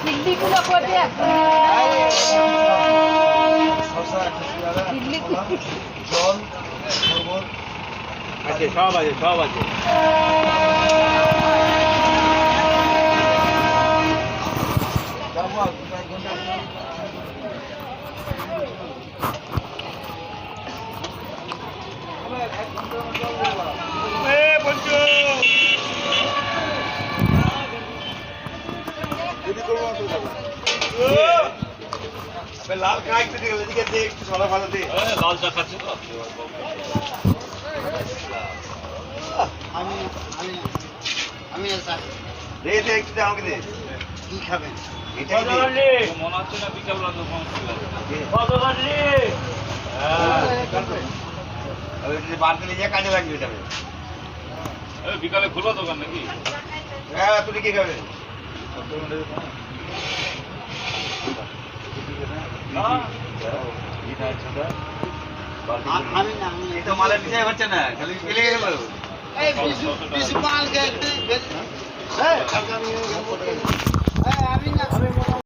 ইডলিগুলো করে জল শরবত আছে, সব আছে, সব আছে। লাল খাই এদিকে দে একটু সলা ভালো দে লাল চা খাচ্ছে তো। আমি আমি আমি দে দে একটু দে আমাকে দে কি খাবেন এটাই দে মনে হচ্ছে না বিকাল বেলা বার দিলে যে কাজে লাগবে এটা বিকালে খুলবো দোকান নাকি? হ্যাঁ তুমি কি খাবে আমি তো মালের বিষয় হচ্ছে না খালি পেলে গেল মাল আমি না